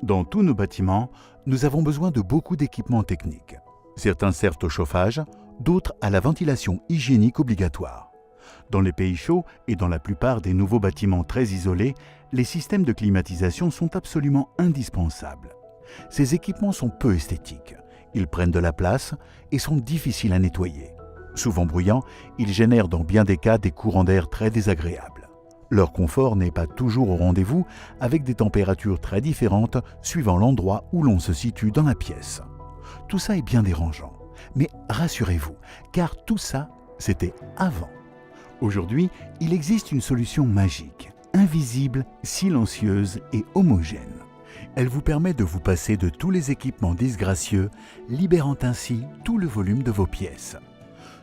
Dans tous nos bâtiments, nous avons besoin de beaucoup d'équipements techniques. Certains servent au chauffage, d'autres à la ventilation hygiénique obligatoire. Dans les pays chauds et dans la plupart des nouveaux bâtiments très isolés, les systèmes de climatisation sont absolument indispensables. Ces équipements sont peu esthétiques, ils prennent de la place et sont difficiles à nettoyer. Souvent bruyants, ils génèrent dans bien des cas des courants d'air très désagréables. Leur confort n'est pas toujours au rendez-vous, avec des températures très différentes suivant l'endroit où l'on se situe dans la pièce. Tout ça est bien dérangeant, mais rassurez-vous, car tout ça, c'était avant. Aujourd'hui, il existe une solution magique, invisible, silencieuse et homogène. Elle vous permet de vous passer de tous les équipements disgracieux, libérant ainsi tout le volume de vos pièces.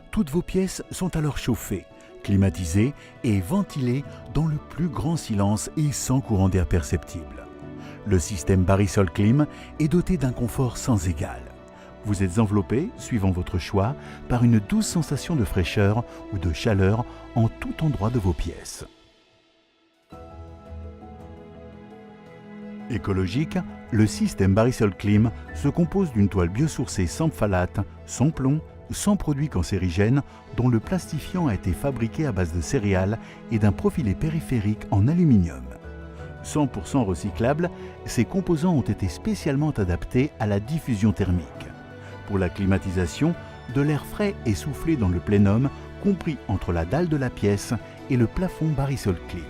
Toutes vos pièces sont alors chauffées, climatisées et ventilées dans le plus grand silence et sans courant d'air perceptible. Le système Barisol Clim est doté d'un confort sans égal. Vous êtes enveloppé, suivant votre choix, par une douce sensation de fraîcheur ou de chaleur en tout endroit de vos pièces. Écologique, le système Barisol Clim se compose d'une toile biosourcée sans phthalate, sans plomb, sans produits cancérigènes, dont le plastifiant a été fabriqué à base de céréales et d'un profilé périphérique en aluminium. 100% recyclable, ces composants ont été spécialement adaptés à la diffusion thermique. Pour la climatisation, de l'air frais est soufflé dans le plénum, compris entre la dalle de la pièce et le plafond Barisol Clim.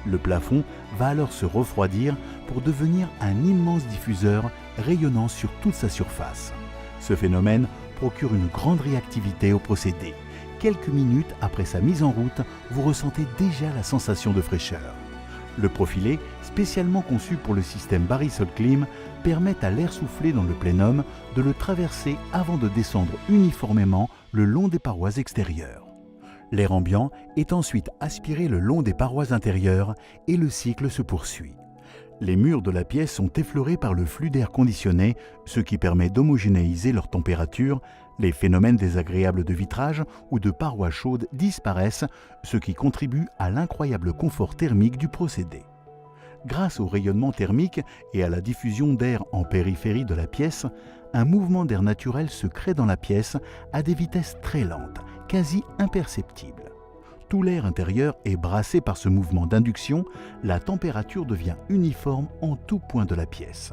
Le plafond va alors se refroidir pour devenir un immense diffuseur rayonnant sur toute sa surface. Ce phénomène procure une grande réactivité au procédé. Quelques minutes après sa mise en route, vous ressentez déjà la sensation de fraîcheur. Le profilé, spécialement conçu pour le système Barisol Clim, permet à l'air soufflé dans le plénum de le traverser avant de descendre uniformément le long des parois extérieures. L'air ambiant est ensuite aspiré le long des parois intérieures et le cycle se poursuit. Les murs de la pièce sont effleurés par le flux d'air conditionné, ce qui permet d'homogénéiser leur température. Les phénomènes désagréables de vitrage ou de parois chaudes disparaissent, ce qui contribue à l'incroyable confort thermique du procédé. Grâce au rayonnement thermique et à la diffusion d'air en périphérie de la pièce, un mouvement d'air naturel se crée dans la pièce à des vitesses très lentes, quasi imperceptibles. Tout l'air intérieur est brassé par ce mouvement d'induction, la température devient uniforme en tout point de la pièce.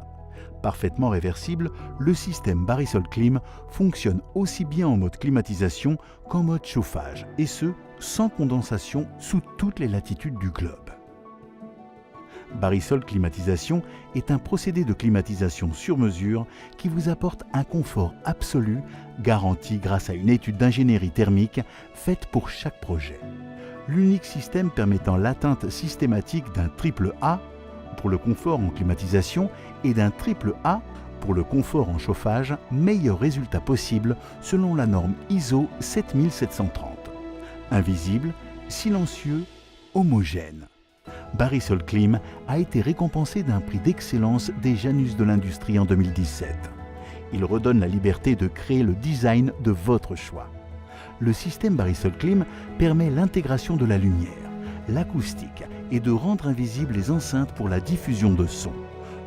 Parfaitement réversible, le système Barisol Clim fonctionne aussi bien en mode climatisation qu'en mode chauffage, et ce, sans condensation sous toutes les latitudes du globe. Barisol Climatisation est un procédé de climatisation sur mesure qui vous apporte un confort absolu, garanti grâce à une étude d'ingénierie thermique faite pour chaque projet. L'unique système permettant l'atteinte systématique d'un triple A pour le confort en climatisation et d'un triple A pour le confort en chauffage, meilleur résultat possible selon la norme ISO 7730. Invisible, silencieux, homogène. Barisol Clim a été récompensé d'un prix d'excellence des Janus de l'industrie en 2017. Il redonne la liberté de créer le design de votre choix. Le système Barisol Clim permet l'intégration de la lumière, l'acoustique et de rendre invisibles les enceintes pour la diffusion de son.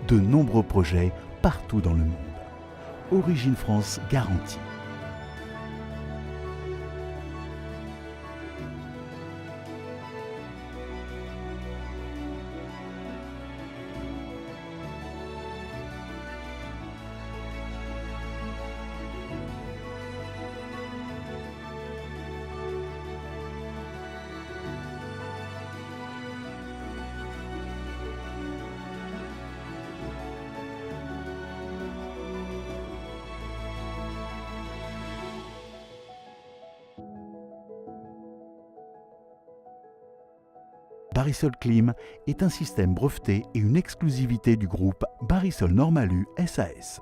De nombreux projets partout dans le monde. Origine France garantie. Barisol Clim est un système breveté et une exclusivité du groupe Barisol Normalu SAS.